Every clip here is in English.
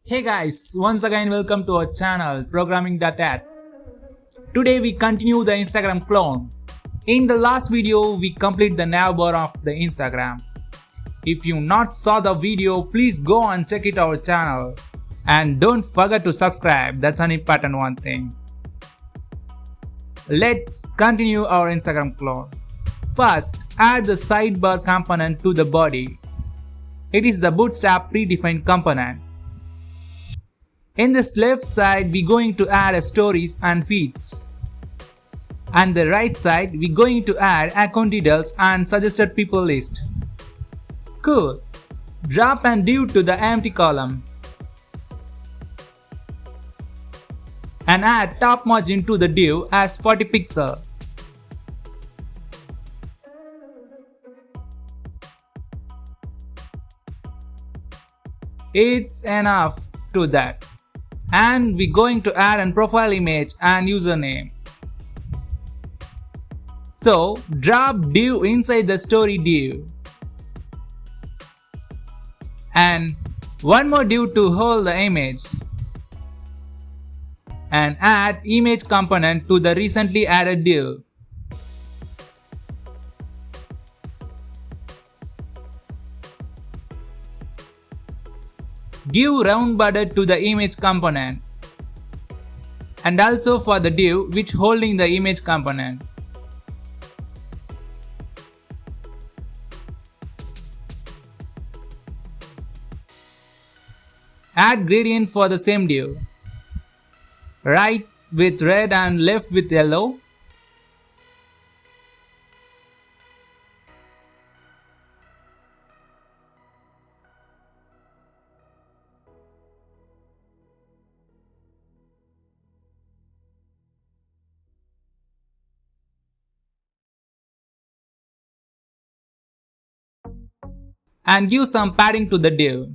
Hey guys, once again welcome to our channel Programming.at. Today we continue the Instagram clone. In the last video we complete the navbar of the Instagram. If you not saw the video, please go and check it our channel. And don't forget to subscribe, that's an important one thing. Let's continue our Instagram clone. First, add the sidebar component to the body. It is the Bootstrap predefined component. In this left side, we're going to add stories and feeds. And the right side, we're going to add account details and suggested people list. Cool. Drop and div to the empty column. And add top margin to the div as 40 pixels. It's enough to that. And we're going to add a profile image and username. So drop div inside the story div. And one more div to hold the image. And add image component to the recently added div. Give round border to the image component and also for the div which holding the image component. Add gradient for the same div. Right with red and left with yellow. And give some padding to the div.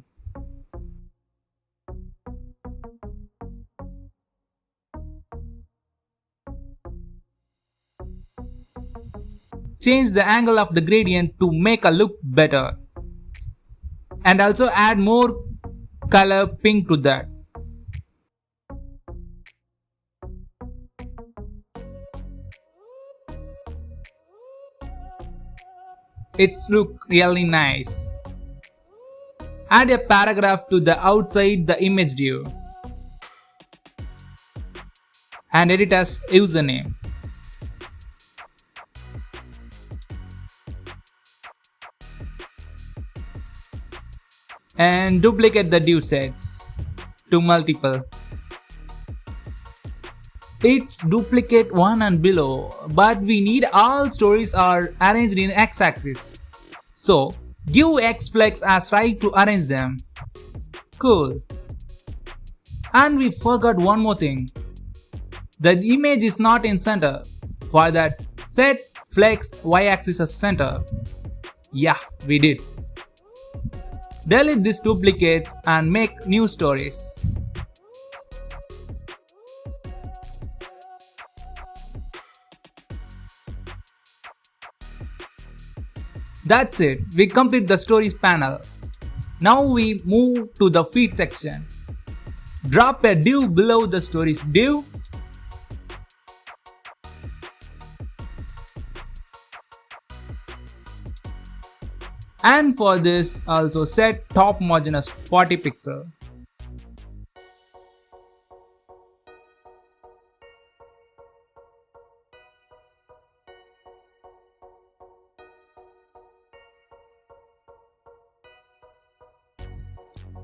Change the angle of the gradient to make a look better. And also add more color pink to that. It's look really nice. Add a paragraph to the outside the image div and edit as username. And duplicate the div sets to multiple. It's duplicate one and below, but we need all stories are arranged in x-axis. So give X flex as right to arrange them. Cool. And we forgot one more thing. The image is not in center. For that, set flex y-axis as center. Yeah, we did. Delete these duplicates and make new stories. That's it, we complete the stories panel. Now we move to the feed section. Drop a div below the stories div. And for this also set top margin as 40 pixels.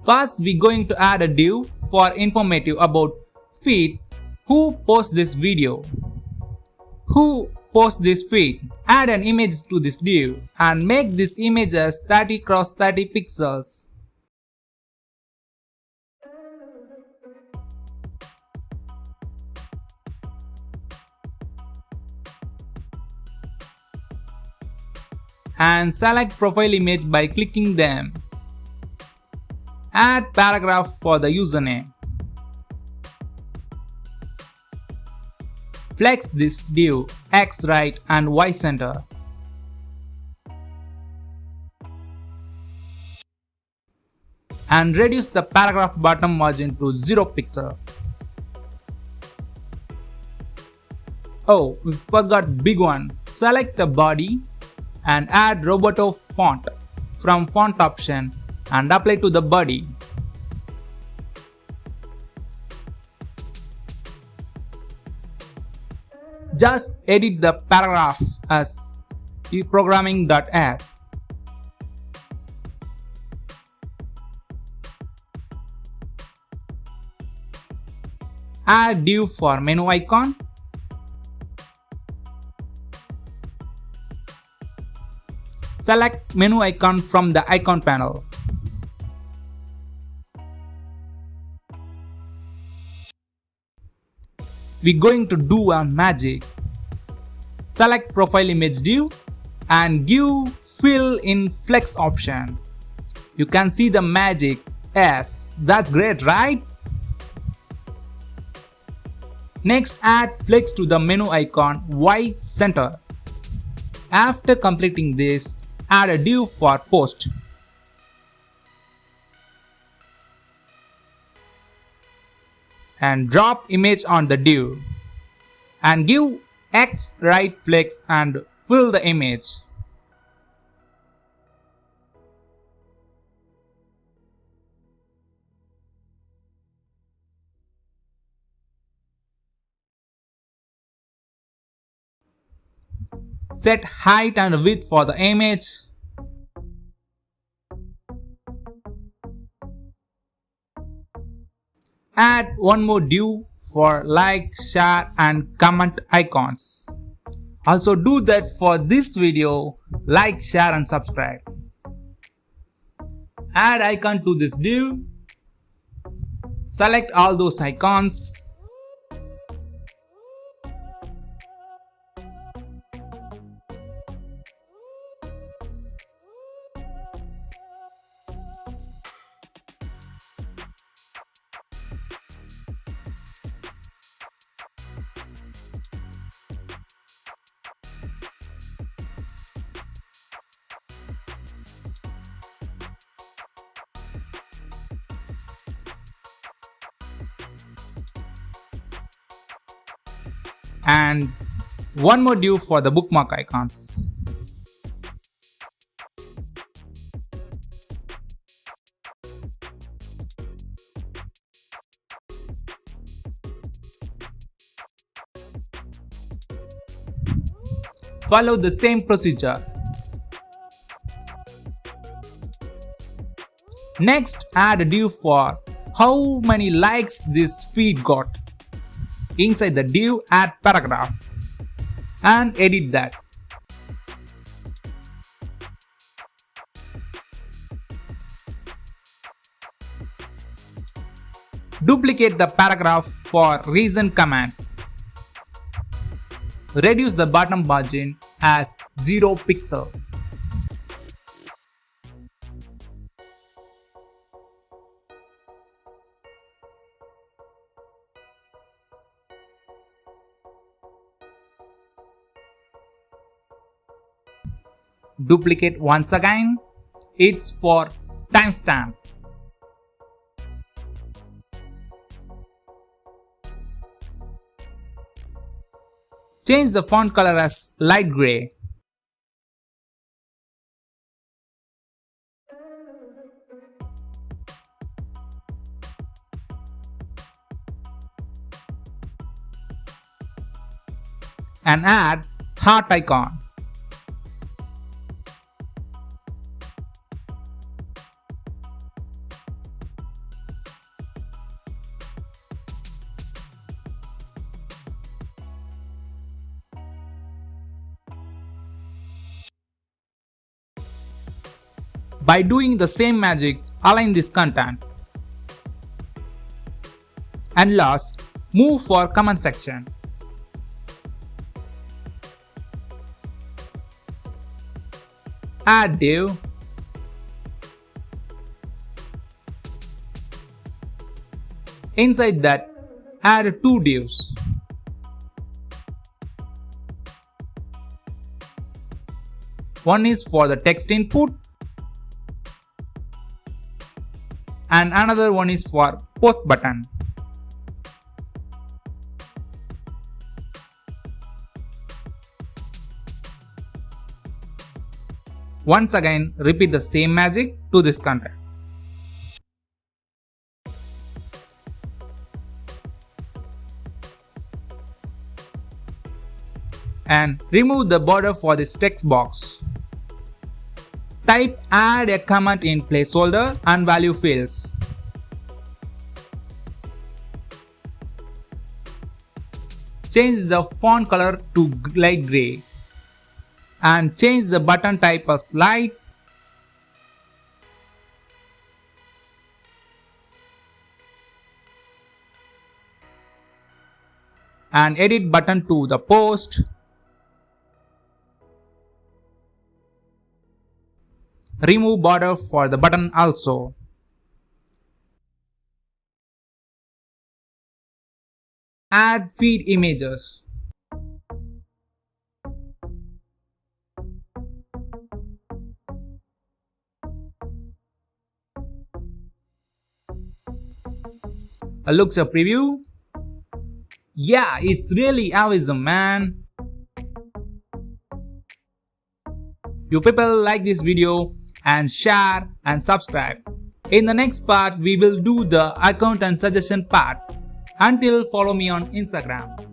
First, we're going to add a div for informative about feed. Who posts this video? Who posts this feed? Add an image to this div and make this image as 30 x 30 pixels. And select profile image by clicking them. Add paragraph for the username. Flex this div X right and Y center. and reduce the paragraph bottom margin to 0 pixel. Oh, we forgot big one. Select the body and add Roboto font from font option and apply to the body. Just edit the paragraph as programming.add. Add div for menu icon. Select menu icon from the icon panel. We're going to do a magic. Select profile image div and give fill in flex option. You can see the magic. Yes, that's great, right? Next, add flex to the menu icon Y center. After completing this, add a div for post. And drop image on the div. And give X right flex and fill the image. Set height and width for the image. Add one more div for like, share and comment icons. Also do that for this video. Like, share and subscribe. Add icon to this div. Select all those icons. And one more div for the bookmark icons. Follow the same procedure. Next, add a div for how many likes this feed got. Inside the div, add paragraph and edit that. Duplicate the paragraph for reason command. Reduce the bottom margin as 0 pixel. Duplicate once again. It's for timestamp. Change the font color as light gray. And add heart icon. By doing the same magic, align this content. And last, move for comment section. Add div. Inside that, add two divs. One is for the text input and another one is for post button. Once again, repeat the same magic to this content. And remove the border for this text box. Type add a comment in placeholder and value fields. Change the font color to light gray. And change the button type as light. And edit button to the post. Remove border for the button also. Add feed images. Looks a preview. Yeah, it's really awesome, man. You people like this video and share and subscribe. In the next part, we will do the account and suggestion part. Until follow me on Instagram.